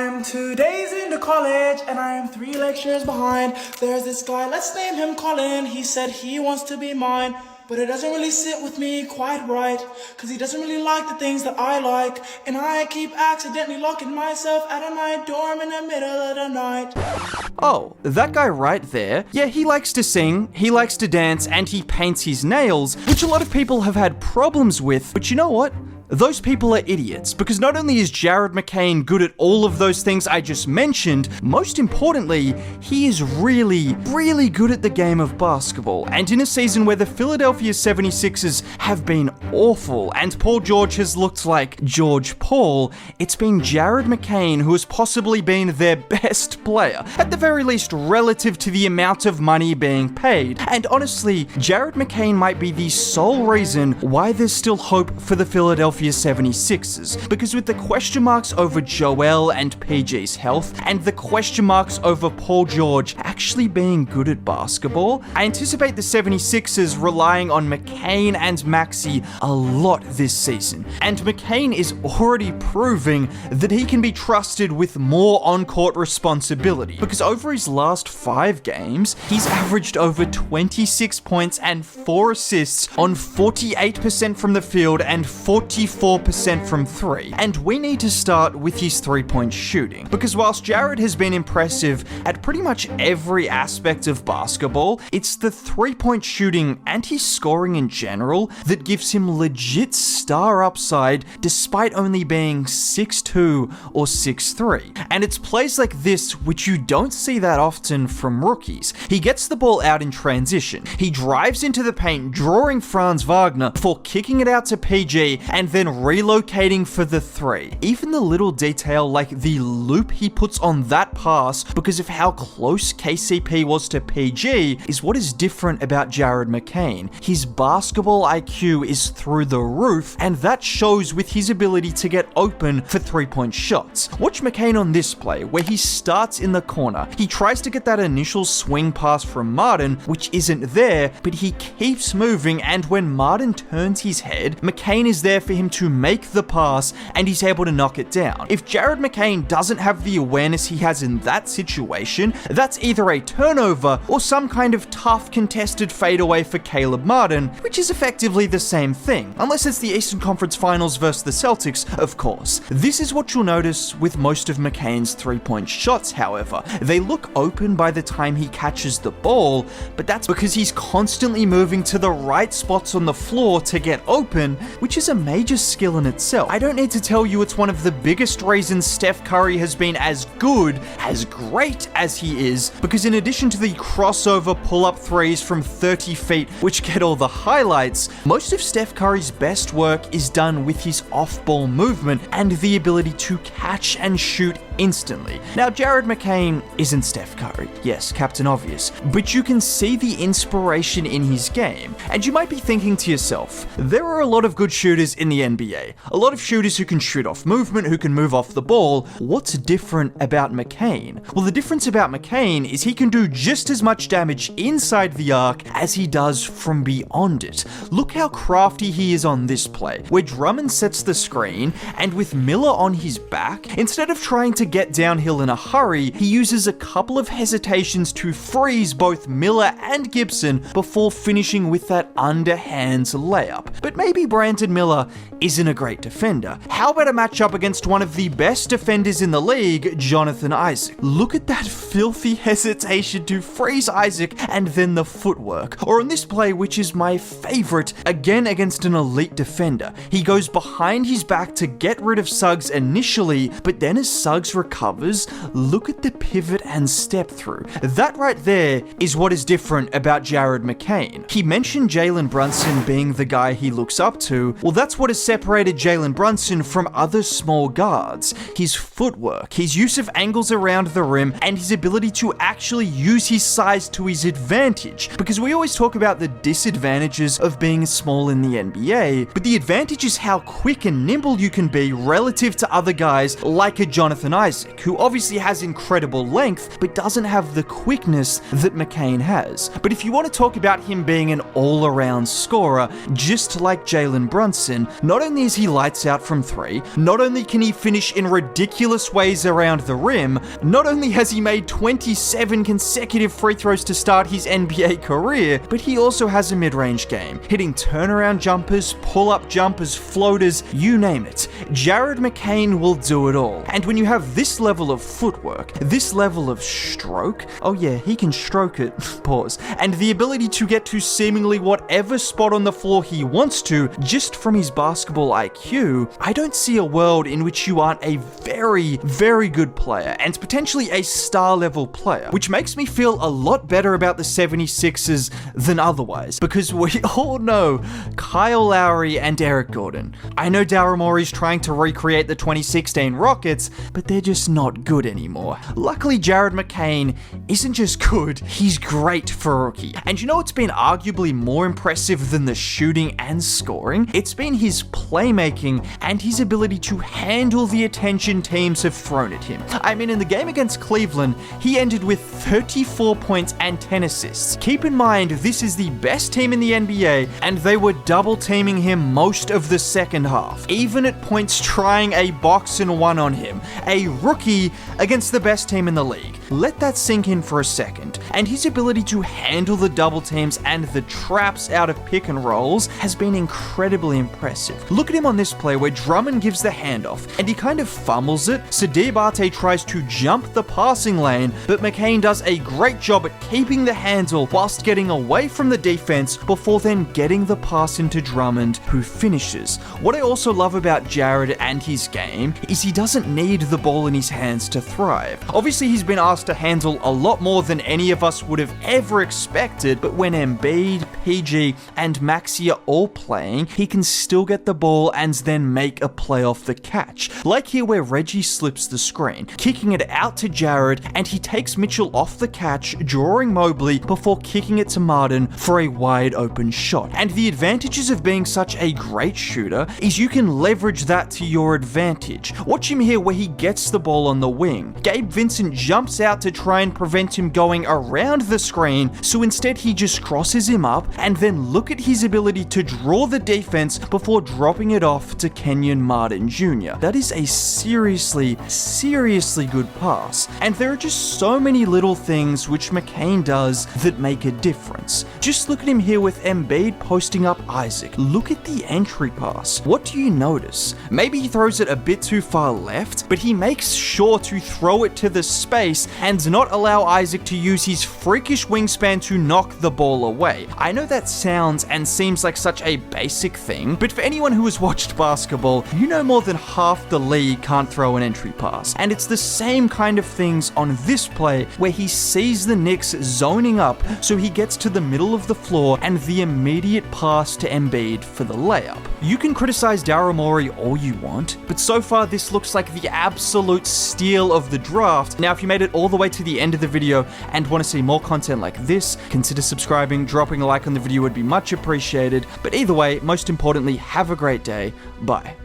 I'm 2 days into college and I am 3 lectures behind. There's this guy, let's name him Colin. He said he wants to be mine, but it doesn't really sit with me quite right, cause he doesn't really like the things that I like, and I keep accidentally locking myself out of my dorm in the middle of the night. Oh, that guy right there? Yeah, he likes to sing, he likes to dance, and he paints his nails, which a lot of people have had problems with, but you know what? Those people are idiots, because not only is Jared McCain good at all of those things I just mentioned, most importantly, he is really, really good at the game of basketball. And in a season where the Philadelphia 76ers have been awful, and Paul George has looked like George Paul, it's been Jared McCain who has possibly been their best player, at the very least relative to the amount of money being paid. And honestly, Jared McCain might be the sole reason why there's still hope for the Philadelphia 76ers, because with the question marks over Joel and PG's health, and the question marks over Paul George actually being good at basketball, I anticipate the 76ers relying on McCain and Maxey a lot this season. And McCain is already proving that he can be trusted with more on-court responsibility, because over his last 5 games, he's averaged over 26 points and 4 assists on 48% from the field and 44% from 3. And we need to start with his 3-point shooting, because whilst Jared has been impressive at pretty much every aspect of basketball, it's the 3-point shooting and his scoring in general that gives him legit star upside despite only being 6'2 or 6'3. And it's plays like this which you don't see that often from rookies. He gets the ball out in transition, he drives into the paint, drawing Franz Wagner before kicking it out to PG and then relocating for the 3. Even the little detail like the loop he puts on that pass because of how close KCP was to PG is what is different about Jared McCain. His basketball IQ is through the roof, and that shows with his ability to get open for 3-point shots. Watch McCain on this play where he starts in the corner. He tries to get that initial swing pass from Martin, which isn't there, but he keeps moving, and when Martin turns his head, McCain is there for him to make the pass, and he's able to knock it down. If Jared McCain doesn't have the awareness he has in that situation, that's either a turnover or some kind of tough contested fadeaway for Caleb Martin, which is effectively the same thing, unless it's the Eastern Conference Finals versus the Celtics, of course. This is what you'll notice with most of McCain's 3-point shots, however. They look open by the time he catches the ball, but that's because he's constantly moving to the right spots on the floor to get open, which is a major skill in itself. I don't need to tell you it's one of the biggest reasons Steph Curry has been as good, as great as he is, because in addition to the crossover pull-up threes from 30 feet, which get all the highlights, most of Steph Curry's best work is done with his off-ball movement and the ability to catch and shoot instantly. Now, Jared McCain isn't Steph Curry. Yes, Captain Obvious. But you can see the inspiration in his game. And you might be thinking to yourself, there are a lot of good shooters in the NBA. A lot of shooters who can shoot off movement, who can move off the ball. What's different about McCain? Well, the difference about McCain is he can do just as much damage inside the arc as he does from beyond it. Look how crafty he is on this play, where Drummond sets the screen, and with Miller on his back, instead of trying to get downhill in a hurry, he uses a couple of hesitations to freeze both Miller and Gibson before finishing with that underhand layup. But maybe Brandon Miller isn't a great defender. How about a matchup against one of the best defenders in the league, Jonathan Isaac? Look at that filthy hesitation to freeze Isaac and then the footwork. Or on this play, which is my favorite, again against an elite defender. He goes behind his back to get rid of Suggs initially, but then as Suggs recovers, look at the pivot and step through. That right there is what is different about Jared McCain. He mentioned Jalen Brunson being the guy he looks up to. Well, that's what has separated Jalen Brunson from other small guards. His footwork, his use of angles around the rim, and his ability to actually use his size to his advantage. Because we always talk about the disadvantages of being small in the NBA, but the advantage is how quick and nimble you can be relative to other guys like a Jonathan Isaac, who obviously has incredible length, but doesn't have the quickness that McCain has. But if you want to talk about him being an all-around scorer, just like Jalen Brunson, not only is he lights out from 3, not only can he finish in ridiculous ways around the rim, not only has he made 27 consecutive free throws to start his NBA career, but he also has a mid-range game, hitting turnaround jumpers, pull-up jumpers, floaters, you name it. Jared McCain will do it all. And when you have this level of footwork, this level of stroke, oh yeah, he can stroke it, pause, and the ability to get to seemingly whatever spot on the floor he wants to, just from his basketball IQ, I don't see a world in which you aren't a very, very good player, and potentially a star-level player, which makes me feel a lot better about the 76ers than otherwise, because we all know Kyle Lowry and Eric Gordon. I know Daryl Morey's trying to recreate the 2016 Rockets, but they're just not good anymore. Luckily, Jared McCain isn't just good, he's great for a rookie. And you know what's been arguably more impressive than the shooting and scoring? It's been his playmaking and his ability to handle the attention teams have thrown at him. I mean, in the game against Cleveland, he ended with 34 points and 10 assists. Keep in mind, this is the best team in the NBA, and they were double teaming him most of the second half, even at points trying a box and one on him. A rookie against the best team in the league. Let that sink in for a second. And his ability to handle the double teams and the traps out of pick and rolls has been incredibly impressive. Look at him on this play where Drummond gives the handoff and he kind of fumbles it, so Diabate tries to jump the passing lane, but McCain does a great job at keeping the handle whilst getting away from the defense before then getting the pass into Drummond, who finishes. What I also love about Jared and his game is he doesn't need the ball in his hands to thrive. Obviously, he's been asked to handle a lot more than any of us would have ever expected, but when Embiid, PG, and Maxey are all playing, he can still get the ball and then make a play off the catch. Like here where Reggie slips the screen, kicking it out to Jared, and he takes Mitchell off the catch, drawing Mobley before kicking it to Martin for a wide open shot. And the advantages of being such a great shooter is you can leverage that to your advantage. Watch him here where he gets the ball on the wing. Gabe Vincent jumps out to try and prevent him going around the screen, so instead he just crosses him up, and then look at his ability to draw the defense before dropping it off to Kenyon Martin Jr. That is a seriously good pass. And there are just so many little things which McCain does that make a difference. Just look at him here with Embiid posting up Isaac. Look at the entry pass. What do you notice? Maybe he throws it a bit too far left, but he makes sure to throw it to the space and not allow Isaac to use his freakish wingspan to knock the ball away. I know that sounds and seems like such a basic thing, but for anyone who has watched basketball, you know more than half the league can't throw an entry pass. And it's the same kind of things on this play where he sees the Knicks zoning up, so he gets to the middle of the floor and the immediate pass to Embiid for the layup. You can criticize Daryl Morey all you want, but so far this looks like the absolute steal of the draft. Now, if you made it all the way to the end of the video and want to see more content like this, consider subscribing, dropping a like on the video would be much appreciated. But either way, most importantly, have a great day. Bye.